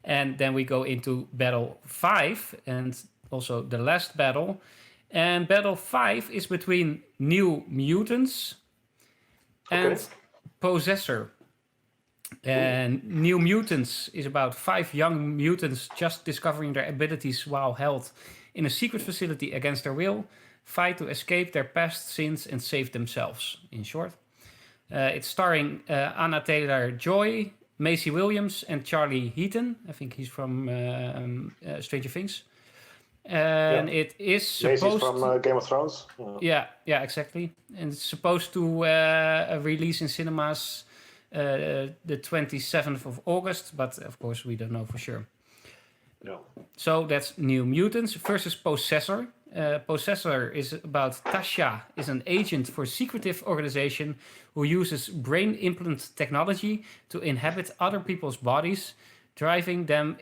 And then we go into Battle 5, and also the last battle. And Battle 5 is between New Mutants and Possessor. And New Mutants is about 5 young mutants just discovering their abilities while held in a secret facility against their will, fight to escape their past sins and save themselves, in short. It's starring Anna Taylor-Joy, Maisie Williams, and Charlie Heaton. I think he's from Stranger Things. And it is supposed Maisie's from Game of Thrones. Yeah, exactly. And it's supposed to release in cinemas the 27th of August, but of course we don't know for sure. No. So that's New Mutants versus Possessor. Possessor is about Tasha, is an agent for a secretive organization who uses brain implant technology to inhabit other people's bodies, driving them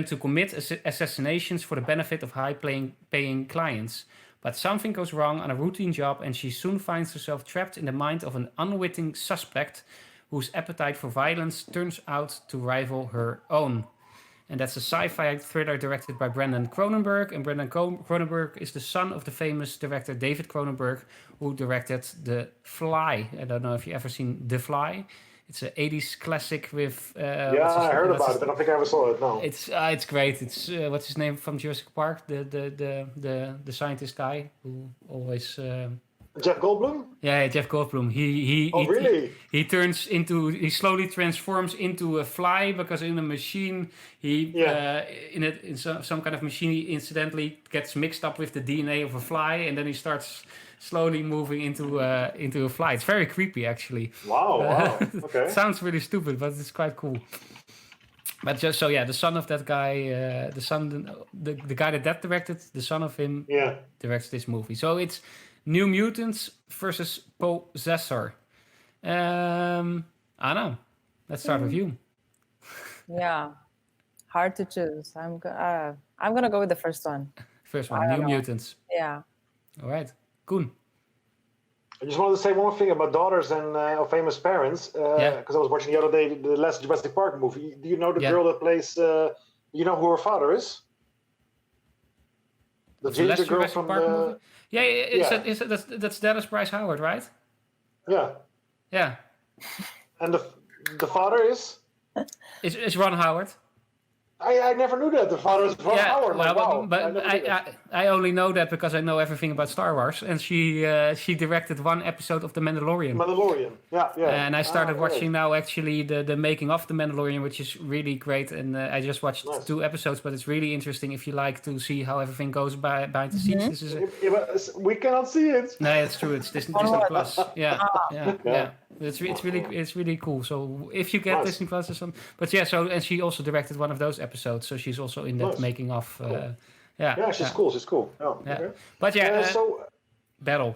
to commit assassinations for the benefit of high-paying clients. But something goes wrong on a routine job, and she soon finds herself trapped in the mind of an unwitting suspect whose appetite for violence turns out to rival her own. And that's a sci-fi thriller directed by Brandon Cronenberg. And Brandon Cronenberg is the son of the famous director David Cronenberg, who directed The Fly. I don't know if you've ever seen The Fly. It's an 80s classic with... I heard about it, but I don't think I ever saw it, no. It's great. It's, what's his name from Jurassic Park? The scientist guy who always... Jeff Goldblum? Yeah, Jeff Goldblum. Really? He slowly transforms into a fly because in a machine in some kind of machine he incidentally gets mixed up with the DNA of a fly, and then he starts slowly moving into a fly. It's very creepy, actually. Wow. Okay. It sounds really stupid, but it's quite cool. But just so the son of that guy, the guy that directed, the son of him directs this movie. So it's New Mutants versus Possessor. Anna, let's start with you. Yeah, hard to choose. I'm gonna go with the first one. First one, New Mutants. Yeah. All right, Koen. I just wanted to say one thing about daughters and of famous parents, because I was watching the other day the last Jurassic Park movie. Do you know the girl that plays? You know who her father is? The ginger girl from the movie? That's Dallas Bryce Howard, right? Yeah. Yeah. And the father is? Is Ron Howard. I never knew that the father was Ron Howard. Well, wow. But I only know that because I know everything about Star Wars, and she directed one episode of The Mandalorian. Yeah. And I started watching now actually the making of The Mandalorian, which is really great. And I just watched 2 episodes, but it's really interesting if you like to see how everything goes behind the scenes. This is we cannot see it. No, it's true. It's Disney Plus. Yeah. It's really cool. So if you get Disney Plus or something, but and she also directed one of those episodes, so she's also in that making of. She's cool. She's cool. Okay. But battle.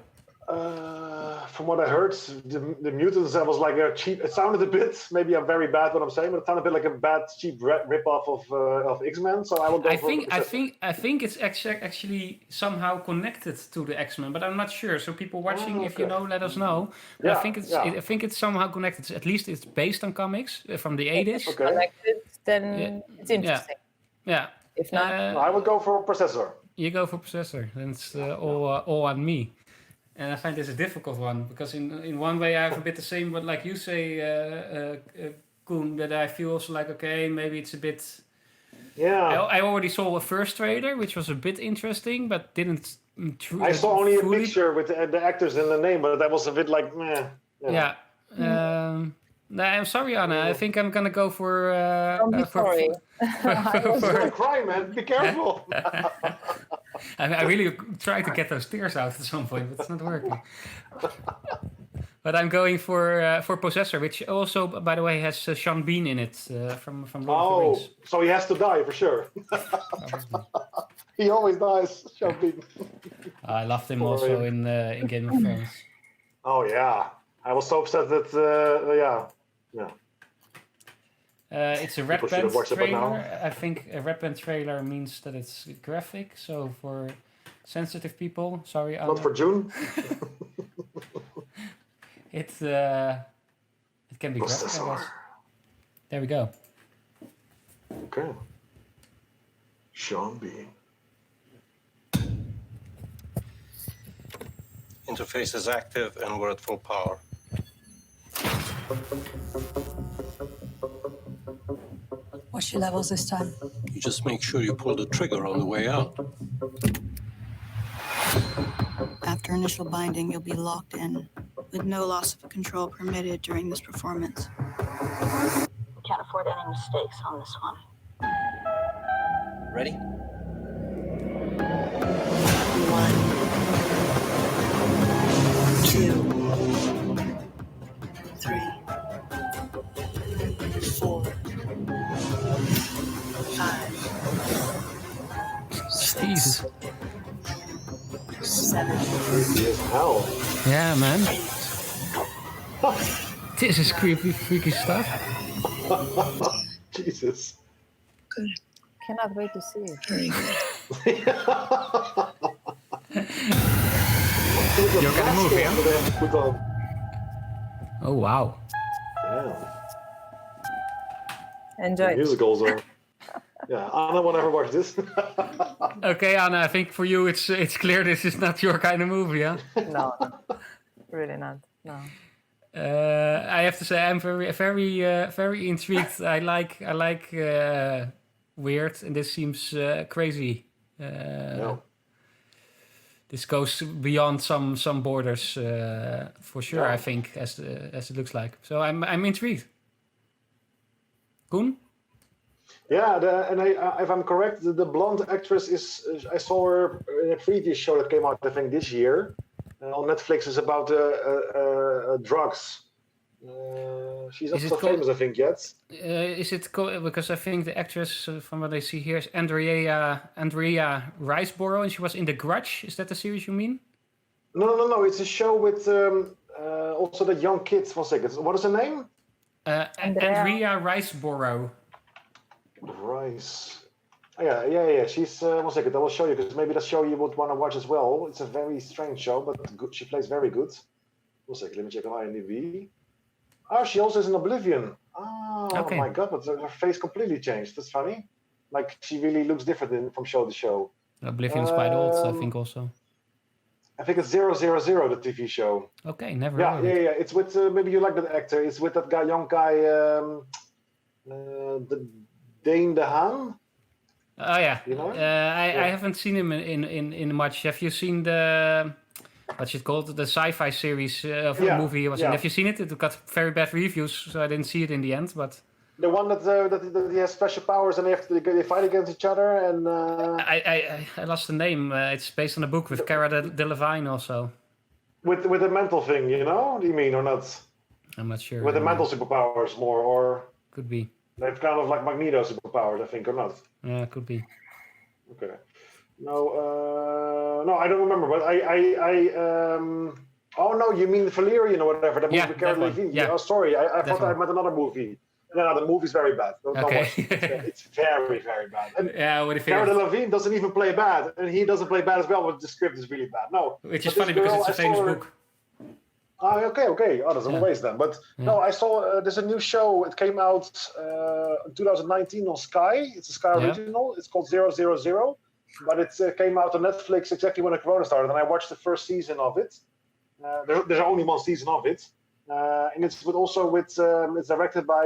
From what I heard, the Mutants was like a cheap. It sounded a bit. Maybe I'm very bad what I'm saying, but it sounded a bit like a bad cheap rip off of X-Men. So I will go. I think it's actually somehow connected to the X-Men, but I'm not sure. So people watching, if you know, let us know. But I think it's somehow connected. At least it's based on comics from the 80s. If it's connected, then it's interesting. Yeah. If not, I would go for Possessor. You go for Possessor. Then it's all on me. And I find this a difficult one because in one way I have a bit the same, but like you say, Koen, that I feel also like, okay, maybe it's a bit... Yeah. I already saw a first trailer, which was a bit interesting, but didn't... I saw only a picture with the actors in the name, but that was a bit like, meh. Yeah. No, I'm sorry, Anna. I think I'm gonna go for... don't be sorry. You're gonna cry, man. Be careful. I really try to get those tears out at some point, but it's not working. But I'm going for Possessor, which also, by the way, has Sean Bean in it from Lord of the Rings. So he has to die for sure. He always dies, Sean Bean. I loved him also in Game of Thrones. Oh yeah, I was so upset that it's a Red Band trailer. I think a Red Band trailer means that it's graphic. So for sensitive people, sorry, Anna. Not for June. It can be graphic, I guess. There we go. Okay. Sean B. Interface is active and we're at full power. What's your levels this time? You just make sure you pull the trigger on the way out. After initial binding, you'll be locked in, with no loss of control permitted during this performance. Can't afford any mistakes on this one. Ready? 1, 2, 3, 4, 5, Jesus. 7. Creepy as hell. Yeah, man. This is creepy, freaky stuff. Jesus. Good. Cannot wait to see it. Very good. You're gonna move, yeah? That they have to put on. Oh, wow. Yeah. Enjoy. Musicals are. Yeah, Anna won't ever watch this. Okay, Anna, I think for you it's clear this is not your kind of movie, huh? No, really not. No. I have to say I'm very intrigued. I like weird, and this seems crazy. Yeah. This goes beyond some borders for sure. Yeah. I think as it looks like. So I'm intrigued. Koen? Yeah, if I'm correct, the blonde actress is. I saw her in a previous show that came out, I think, this year on Netflix. Is about drugs. She's not Is it so called- famous, I think, yet. Is it because I think the actress from what I see here is Andrea Riseborough, and she was in The Grudge. Is that the series you mean? No. It's a show with also the young kids. 1 second. What is her name? Andrea Riseborough. Rice. Oh, yeah. She's 1 second. I will show you because maybe that show you would want to watch as well. It's a very strange show, but good. She plays very good. 1 second. Let me check on IMDb. Oh, she also is in Oblivion. Oh Okay. my god, but her face completely changed. That's funny. Like she really looks different from show to show. Oblivion's quite old, I think also. I think it's 000, the TV show. Okay, never Yeah. heard of it. It's with maybe you like that actor. It's with that guy, young guy, the Dane de Haan. Oh yeah. You know? I haven't seen him in much. Have you seen the what's it called? The sci-fi series of a movie he was in. yeah. Have you seen it? It got very bad reviews, so I didn't see it in the end. But The one that he has special powers and they fight against each other and. I lost the name. It's based on a book with Cara Delevingne also. With the mental thing, you know? Do you mean or not? I'm not sure. With the mental superpowers more, or Could be. they've kind of like Magneto superpowers, I think, or not? Yeah, could be. Okay. No, I don't remember, but oh no, you mean Valerian or whatever? That movie with Cara one. Delevingne. Yeah. Oh, sorry, I That thought I one. meant another movie. No, the movie's very bad. Don't Okay. watch it. It's very, very bad. And Yeah, what if Cara it? Delevingne doesn't even play bad, and he doesn't play bad as well, but the script is really bad. No. Which but is funny this because girl, it's a I saw famous her- book. Okay. Oh, there's a waste then. But no, I saw there's a new show. It came out in 2019 on Sky. It's a Sky original. It's called 000. But it came out on Netflix exactly when the Corona started, and I watched the first season of it. There's only one season of it, and it's it's directed by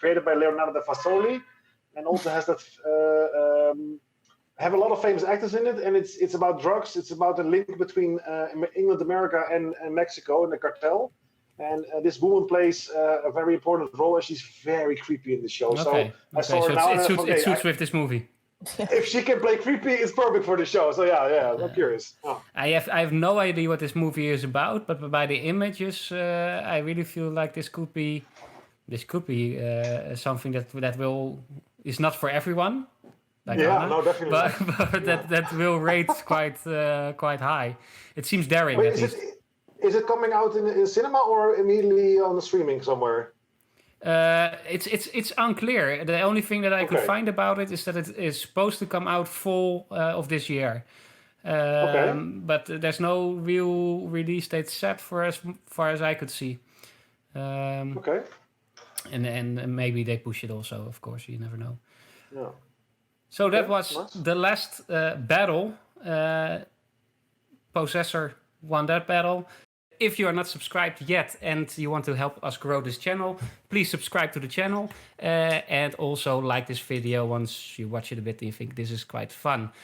created by Leonardo da Fasoli, and also has that. Have a lot of famous actors in it, and it's about drugs. It's about a link between England, America, and Mexico, and the cartel. And this woman plays a very important role, and she's very creepy in the show. So I saw her now. It suits with this movie. If she can play creepy, it's perfect for the show. So yeah, I'm curious. Oh. I have no idea what this movie is about, but by the images, I really feel like this could be something that is not for everyone. Like Anna, no, definitely. But that will rate quite high. It seems daring. Wait, at least. Is it coming out in cinema or immediately on the streaming somewhere? It's unclear. The only thing that I could find about it is that it is supposed to come out fall of this year. But there's no real release date set for as far as I could see. Okay. And maybe they push it also, of course, you never know. Yeah. So that Okay, was nice. the last battle. Possessor won that battle. If you are not subscribed yet and you want to help us grow this channel, please subscribe to the channel and also like this video once you watch it a bit and you think this is quite fun.